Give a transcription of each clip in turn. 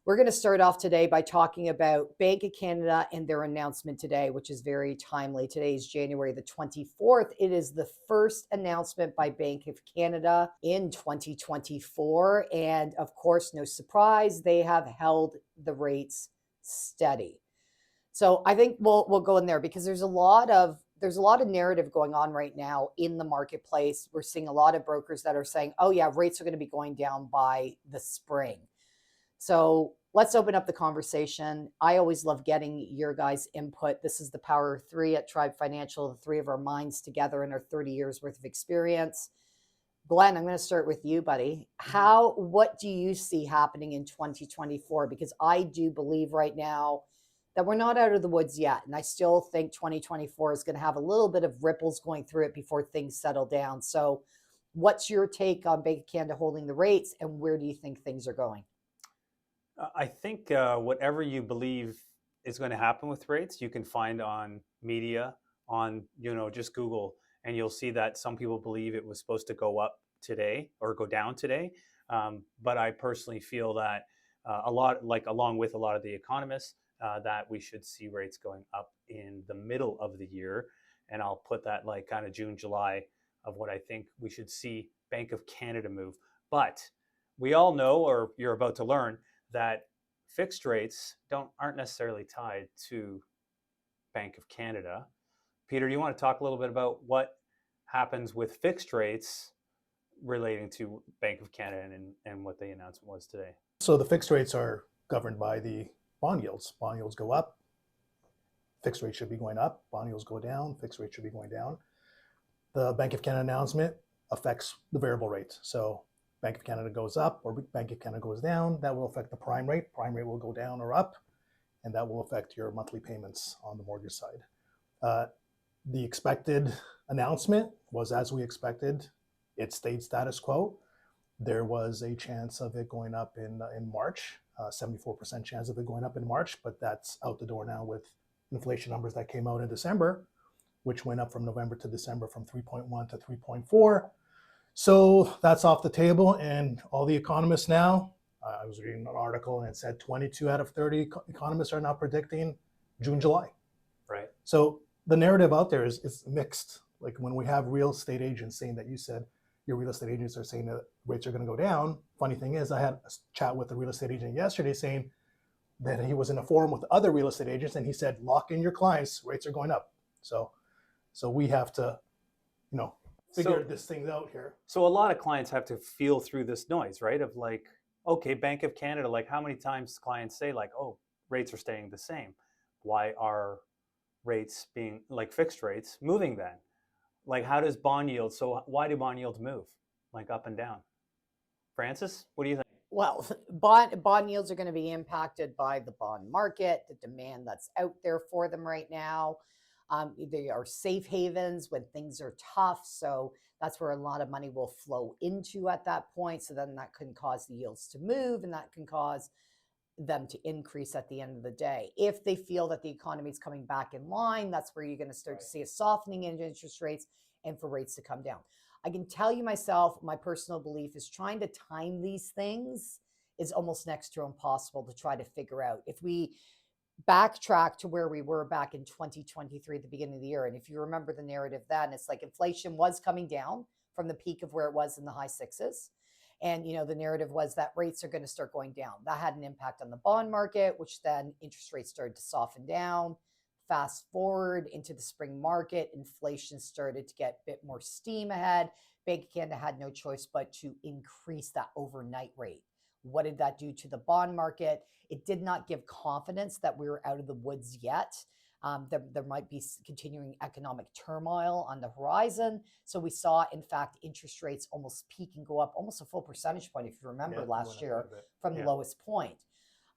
We're going to start off today by talking about Bank of Canada and their announcement today, which is very timely. Today is January the 24th. It is the first announcement by Bank of Canada in 2024. And of course, no surprise, they have held the rates steady. So I think we'll go in there because there's a lot of narrative going on right now in the marketplace. We're seeing a lot of brokers that are saying, "Oh yeah, rates are going to be going down by the spring." So let's open up the conversation. I always love getting your guys' input. This is the power of three at Tribe Financial, the three of our minds together in our 30 years worth of experience. Glenn, I'm going to start with you, buddy. What do you see happening in 2024? Because I do believe right now that we're not out of the woods yet. And I still think 2024 is going to have a little bit of ripples going through it before things settle down. So what's your take on Bank of Canada holding the rates, and where do you think things are going? I think whatever you believe is going to happen with rates, you can find on media, on just Google, and you'll see that some people believe it was supposed to go up today or go down today. But I personally feel that along with a lot of the economists, that we should see rates going up in the middle of the year, and I'll put that like kind of June, July of what I think we should see Bank of Canada move. But we all know, or you're about to learn, that fixed rates aren't necessarily tied to Bank of Canada. Peter, do you want to talk a little bit about what happens with fixed rates relating to Bank of Canada and what the announcement was today? So the fixed rates are governed by the bond yields. Bond yields go up, fixed rates should be going up. Bond yields go down, fixed rates should be going down. The Bank of Canada announcement affects the variable rate. So Bank of Canada goes up or Bank of Canada goes down, that will affect the prime rate. Prime rate will go down or up, and that will affect your monthly payments on the mortgage side. The expected announcement was as we expected. It stayed status quo. There was a chance of it going up in March, 74% chance of it going up in March, but that's out the door now with inflation numbers that came out in December, which went up from November to December from 3.1 to 3.4. So that's off the table, and all the economists now, I was reading an article and it said 22 out of 30 economists are now predicting June, July. Right. So the narrative out there is mixed. Like when we have real estate agents saying that, you said your real estate agents are saying that rates are going to go down. Funny thing is, I had a chat with a real estate agent yesterday saying that he was in a forum with other real estate agents and he said, lock in your clients, rates are going up. So we have to, figure this thing out here. So a lot of clients have to feel through this noise, right? Of like, okay, Bank of Canada, like how many times clients say like, oh, rates are staying the same. Why are rates being like fixed rates moving then? Like how does bond yields, so why do bond yields move like up and down? Francis, what do you think? Well, bond yields are going to be impacted by the bond market, the demand that's out there for them right now. They are safe havens when things are tough. So that's where a lot of money will flow into at that point. So then that can cause the yields to move, and that can cause them to increase at the end of the day. If they feel that the economy is coming back in line, that's where you're going to start to see a softening in interest rates and for rates to come down. I can tell you myself, my personal belief is trying to time these things is almost next to impossible to try to figure out. If we backtrack to where we were back in 2023 at the beginning of the year, and if you remember the narrative then, it's like inflation was coming down from the peak of where it was in the high sixes. And the narrative was that rates are going to start going down. That had an impact on the bond market, which then interest rates started to soften down. Fast forward into the spring market, inflation started to get a bit more steam ahead. Bank of Canada had no choice but to increase that overnight rate. What did that do to the bond market? It did not give confidence that we were out of the woods yet. There might be continuing economic turmoil on the horizon. So we saw, in fact, interest rates almost peak and go up almost a full percentage point, if you remember last year, from the lowest point.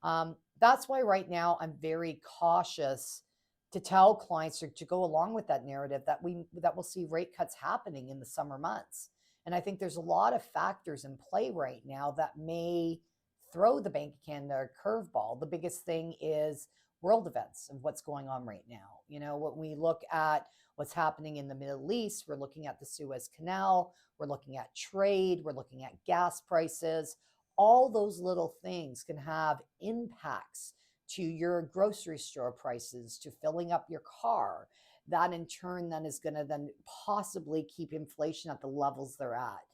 That's why right now I'm very cautious to tell clients to go along with that narrative that we'll see rate cuts happening in the summer months. And I think there's a lot of factors in play right now that may throw the Bank of Canada a curveball. The biggest thing is world events of what's going on right now. When we look at what's happening in the Middle East, we're looking at the Suez Canal, we're looking at trade, we're looking at gas prices. all those little things can have impacts to your grocery store prices, to filling up your car. That in turn then is going to then possibly keep inflation at the levels they're at.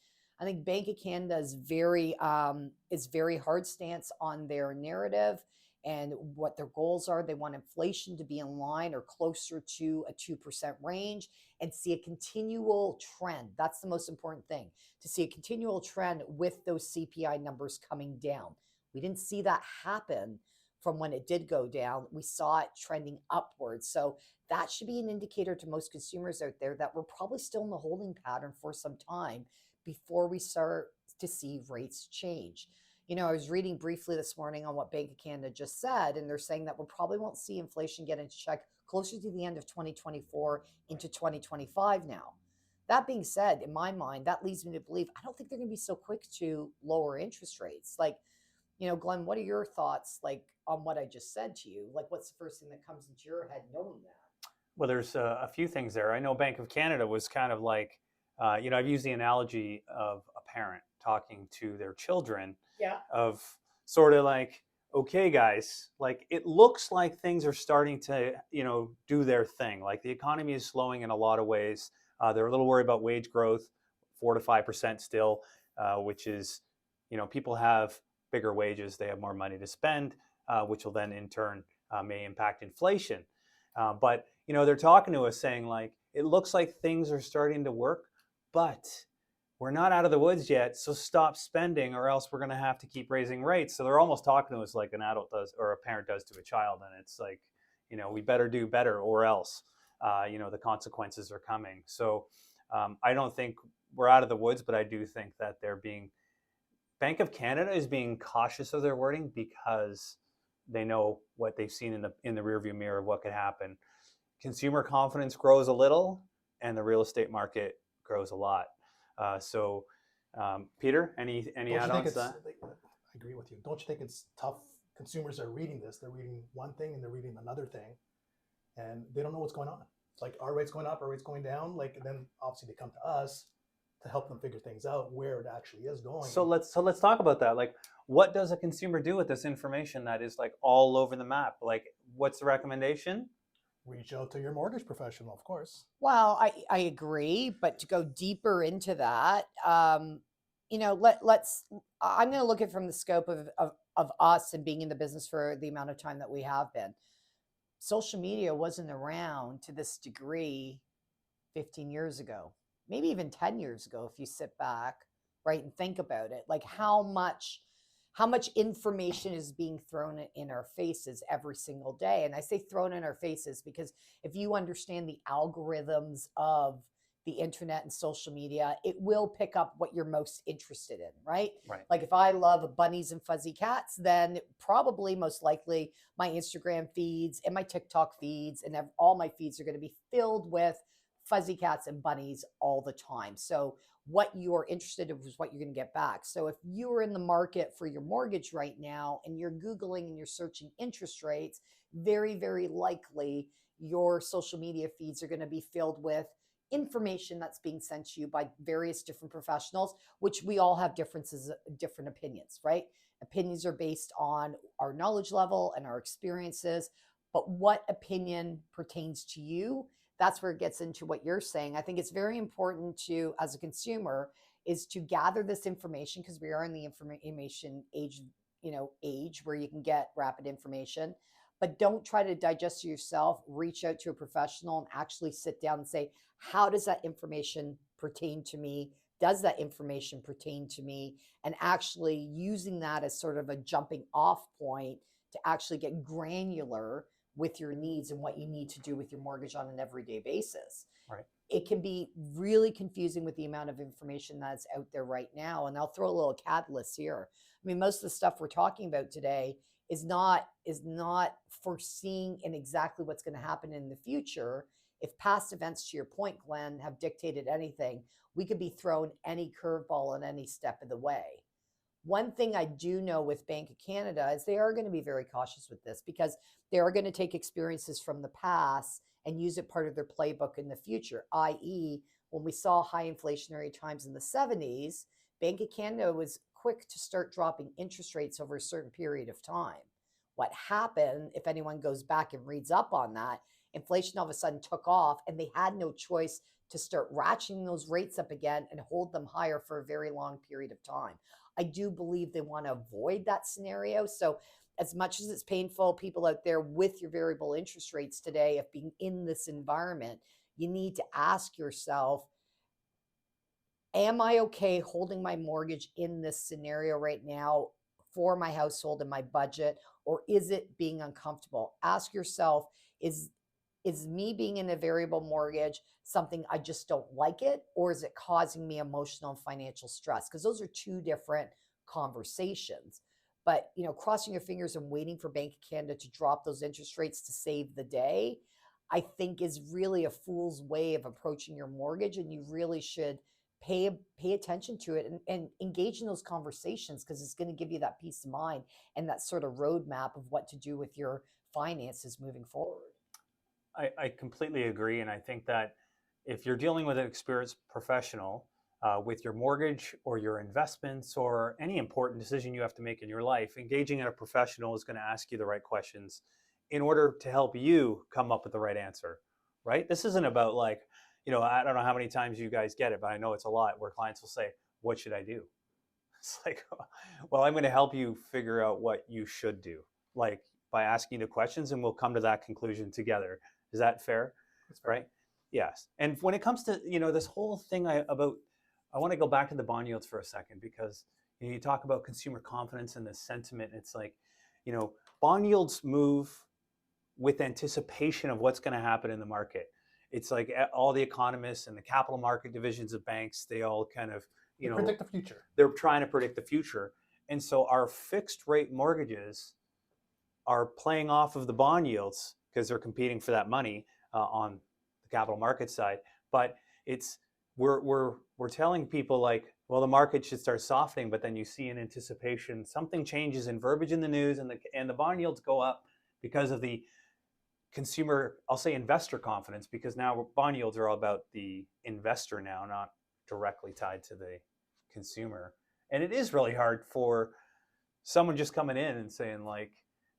I think Bank of Canada is very hard stance on their narrative and what their goals are. They want inflation to be in line or closer to a 2% range and see a continual trend. That's the most important thing, to see a continual trend with those CPI numbers coming down. We didn't see that happen from when it did go down. We saw it trending upwards. So that should be an indicator to most consumers out there that we're probably still in the holding pattern for some time before we start to see rates change. I was reading briefly this morning on what Bank of Canada just said, and they're saying that we probably won't see inflation get into check closer to the end of 2024 into 2025 now. That being said, in my mind, that leads me to believe I don't think they're going to be so quick to lower interest rates. Like, Glenn, what are your thoughts on what I just said to you? Like, what's the first thing that comes into your head knowing that? Well, there's a few things there. I know Bank of Canada was kind of like, I've used the analogy of a parent talking to their children, Yeah. of sort of like, okay, guys, like it looks like things are starting to, do their thing. Like the economy is slowing in a lot of ways. They're a little worried about wage growth, 4 to 5% still, which is, people have bigger wages, they have more money to spend, which will then in turn may impact inflation. But they're talking to us saying like, it looks like things are starting to work, but we're not out of the woods yet. So stop spending, or else we're going to have to keep raising rates. So they're almost talking to us like an adult does, or a parent does to a child, and it's like, we better do better, or else, the consequences are coming. So I don't think we're out of the woods, but I do think that Bank of Canada is being cautious of their wording because they know what they've seen in the rearview mirror of what could happen. Consumer confidence grows a little, and the real estate market grows a lot. Peter, any add-ons to that? I agree with you. Don't you think it's tough? Consumers are reading this. They're reading one thing and they're reading another thing, and they don't know what's going on. It's like, are rates going up? Are rates going down? Like, and then obviously they come to us to help them figure things out where it actually is going. So let's talk about that. Like, what does a consumer do with this information that is like all over the map? Like, what's the recommendation? Reach out to your mortgage professional, of course. Well, I agree, but to go deeper into that, let's. I'm going to look at it from the scope of us and being in the business for the amount of time that we have been. Social media wasn't around to this degree 15 years ago, maybe even 10 years ago, if you sit back, right, and think about it. Like how much information is being thrown in our faces every single day. And I say thrown in our faces because if you understand the algorithms of the internet and social media, it will pick up what you're most interested in, right? Right. Like if I love bunnies and fuzzy cats, then probably most likely my Instagram feeds and my TikTok feeds and all my feeds are going to be filled with fuzzy cats and bunnies all the time. So what you're interested in is what you're going to get back. So if you're in the market for your mortgage right now and you're Googling and you're searching interest rates, very, very likely your social media feeds are going to be filled with information that's being sent to you by various different professionals, which we all have different opinions, right? Opinions are based on our knowledge level and our experiences, but what opinion pertains to you? That's where it gets into what you're saying. I think it's very important to, as a consumer, is to gather this information because we are in the information age, age where you can get rapid information, but don't try to digest it yourself. Reach out to a professional and actually sit down and say, how does that information pertain to me? Does that information pertain to me? And actually using that as sort of a jumping off point to actually get granular with your needs and what you need to do with your mortgage on an everyday basis. Right. It can be really confusing with the amount of information that's out there right now. And I'll throw a little catalyst here. I mean, most of the stuff we're talking about today is not foreseeing in exactly what's going to happen in the future. If past events, to your point, Glenn, have dictated anything, we could be thrown any curveball on any step of the way. One thing I do know with Bank of Canada is they are going to be very cautious with this because they are going to take experiences from the past and use it part of their playbook in the future, i.e., when we saw high inflationary times in the 70s, Bank of Canada was quick to start dropping interest rates over a certain period of time. What happened, if anyone goes back and reads up on that, inflation all of a sudden took off and they had no choice to start ratcheting those rates up again and hold them higher for a very long period of time. I do believe they want to avoid that scenario. So as much as it's painful, people out there with your variable interest rates today, of being in this environment, you need to ask yourself, am I okay holding my mortgage in this scenario right now for my household and my budget, or is it being uncomfortable? Ask yourself, is me being in a variable mortgage something I just don't like it, or is it causing me emotional and financial stress? Because those are two different conversations. But crossing your fingers and waiting for Bank of Canada to drop those interest rates to save the day, I think is really a fool's way of approaching your mortgage, and you really should pay attention to it and engage in those conversations, because it's going to give you that peace of mind and that sort of roadmap of what to do with your finances moving forward. I completely agree. And I think that if you're dealing with an experienced professional with your mortgage or your investments or any important decision you have to make in your life, engaging in a professional is going to ask you the right questions in order to help you come up with the right answer, right? This isn't about like, I don't know how many times you guys get it, but I know it's a lot where clients will say, what should I do? It's like, well, I'm going to help you figure out what you should do, like by asking the questions, and we'll come to that conclusion together. Is that fair? That's fair. Right? Yes. And when it comes to, this whole thing I want to go back to the bond yields for a second, because you talk about consumer confidence and the sentiment. It's like, bond yields move with anticipation of what's going to happen in the market. It's like all the economists and the capital market divisions of banks, they all kind of, They predict the future. they're trying to predict the future. And so our fixed rate mortgages are playing off of the bond yields because they're competing for that money on the capital market side. But we're telling people like, well, the market should start softening, but then you see in anticipation something changes in verbiage in the news, and the bond yields go up because of the consumer, I'll say investor confidence, because now bond yields are all about the investor now, not directly tied to the consumer. And it is really hard for someone just coming in and saying like,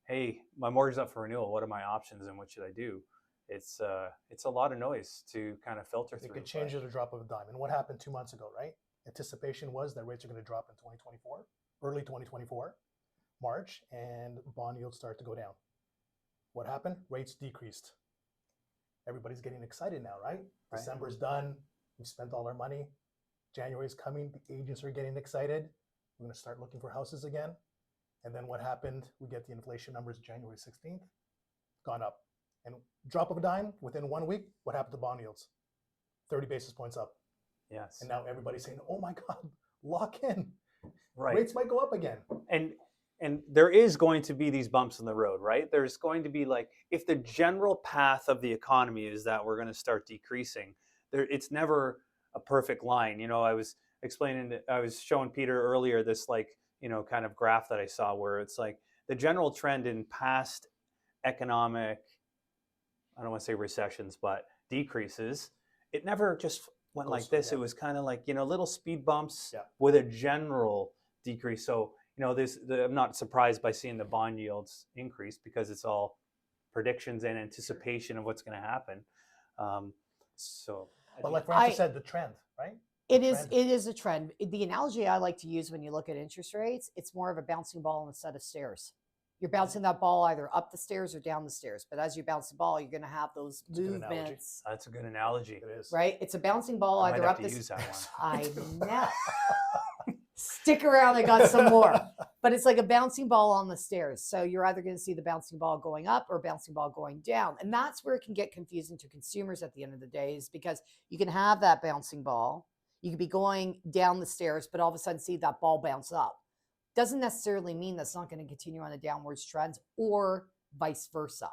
hey, my mortgage is up for renewal. What are my options and what should I do? It's a lot of noise to kind of filter through. It could change at a drop of a dime. And what happened 2 months ago, right? Anticipation was that rates are going to drop in 2024, early 2024, March, and bond yields start to go down. What happened? Rates decreased. Everybody's getting excited now, right? December's done. We spent all our money. January's coming. The agents are getting excited. We're going to start looking for houses again. And then what happened? We get the inflation numbers January 16th, gone up. And drop of a dime, within 1 week, what happened to bond yields? 30 basis points up. Yes. And now everybody's saying, oh my God, lock in. Right. Rates might go up again. And there is going to be these bumps in the road, right? There's going to be like, if the general path of the economy is that we're going to start decreasing, it's never a perfect line. I was showing Peter earlier this like, kind of graph that I saw where it's like the general trend in past economic, I don't want to say recessions, but decreases, it never just went like this. Yeah. It was kind of like, little speed bumps with a general decrease. So, I'm not surprised by seeing the bond yields increase, because it's all predictions and anticipation of what's going to happen. But like Francis said, the trend, right? It is a trend. The analogy I like to use when you look at interest rates, it's more of a bouncing ball on a set of stairs. You're bouncing that ball either up the stairs or down the stairs. But as you bounce the ball, you're going to have those movements. That's a good analogy. It is. Right? It's a bouncing ball either up the stairs. I know. Stick around, I got some more. But it's like a bouncing ball on the stairs. So you're either going to see the bouncing ball going up or bouncing ball going down. And that's where it can get confusing to consumers at the end of the day, is because you can have that bouncing ball. You could be going down the stairs, but all of a sudden see that ball bounce up. Doesn't necessarily mean that's not going to continue on a downwards trend, or vice versa.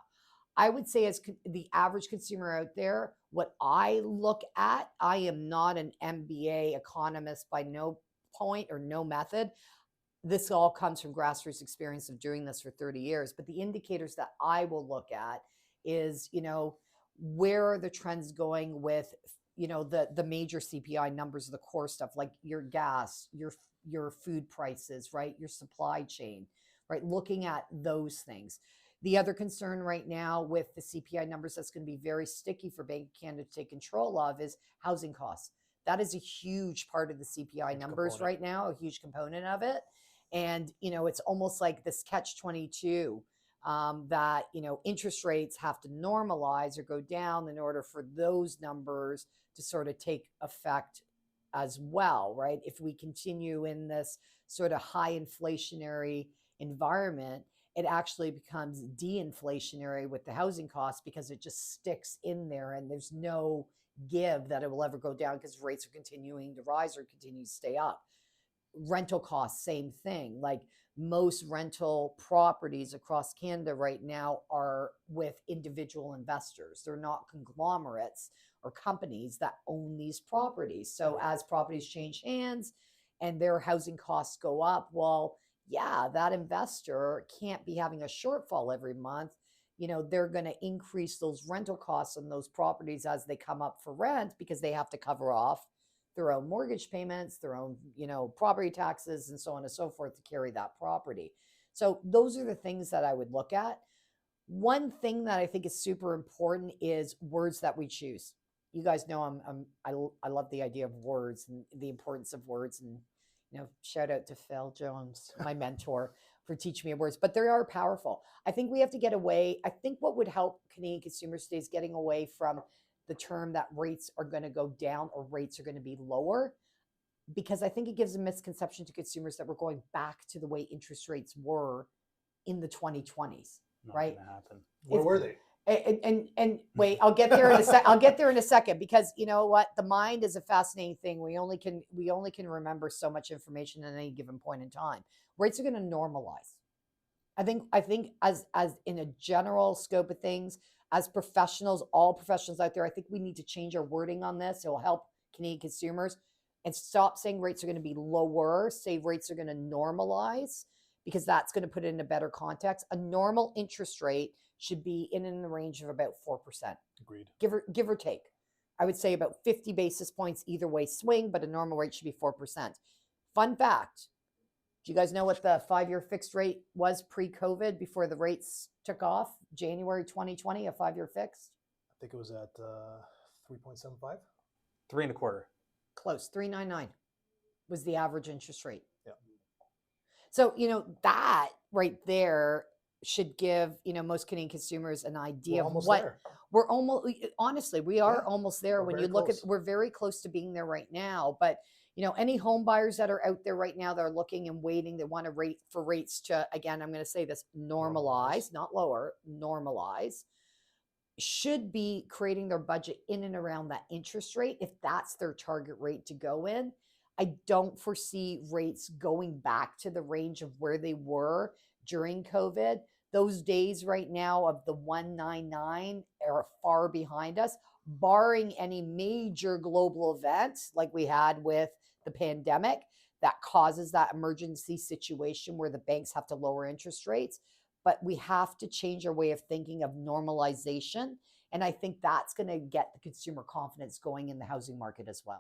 I would say, as the average consumer out there, what I look at, I am not an MBA economist by no point or no method. This all comes from grassroots experience of doing this for 30 years. But the indicators that I will look at is, where are the trends going with, the major CPI numbers of the core stuff, like your gas, your your food prices, right? Your supply chain, right? Looking at those things. The other concern right now with the CPI numbers that's going to be very sticky for Bank of Canada to take control of is housing costs. That is a huge part of the CPI Huge numbers component. right now, a huge component of it. And, it's almost like this catch-22 that, interest rates have to normalize or go down in order for those numbers to sort of take effect as well, right? If we continue in this sort of high inflationary environment, it actually becomes de-inflationary with the housing costs because it just sticks in there and there's no give that it will ever go down because rates are continuing to rise or continue to stay up. Rental costs, same thing. Like most rental properties across Canada right now are with individual investors. They're not conglomerates or companies that own these properties. So as properties change hands and their housing costs go up, well, yeah, that investor can't be having a shortfall every month. They're going to increase those rental costs on those properties as they come up for rent because they have to cover off their own mortgage payments, their own, property taxes, and so on and so forth to carry that property. So those are the things that I would look at. One thing that I think is super important is words that we choose. You guys know I love the idea of words and the importance of words, and shout out to Phil Jones, my mentor, for teaching me words. But they are powerful. I think we have to get away. I think what would help Canadian consumers today is getting away from the term that rates are going to go down or rates are going to be lower, because I think it gives a misconception to consumers that we're going back to the way interest rates were in the 2020s. Not right? gonna happen. Where were they? And wait, I'll get there in a sec. I'll get there in a second, because you know what, the mind is a fascinating thing. We only can remember so much information at any given point in time. Rates are going to normalize. I think as in a general scope of things, as professionals, all professionals out there, I think we need to change our wording on this. It will help Canadian consumers, and stop saying rates are going to be lower, say rates are going to normalize, because that's going to put it in a better context. A normal interest rate should be in the range of about 4%. Agreed. Give or take. I would say about 50 basis points either way swing, but a normal rate should be 4%. Fun fact. Do you guys know what the 5-year fixed rate was pre-COVID before the rates took off? January 2020, a 5-year fixed? I think it was at 3.75. 3.25. Close. 3.99 was the average interest rate. Yeah. So, that right there should give, most Canadian consumers an idea of what there. we're almost, honestly, we are Yeah, almost there. we're When very you look close. we're very close to being there right now. But, any home buyers that are out there right now that are looking and waiting, they want to rates to, again, I'm going to say this, normalize, not lower, normalize, should be creating their budget in and around that interest rate if that's their target rate to go in. I don't foresee rates going back to the range of where they were during COVID. Those days right now of the 199 are far behind us, barring any major global event like we had with the pandemic that causes that emergency situation where the banks have to lower interest rates. But we have to change our way of thinking of normalization. And I think that's going to get the consumer confidence going in the housing market as well.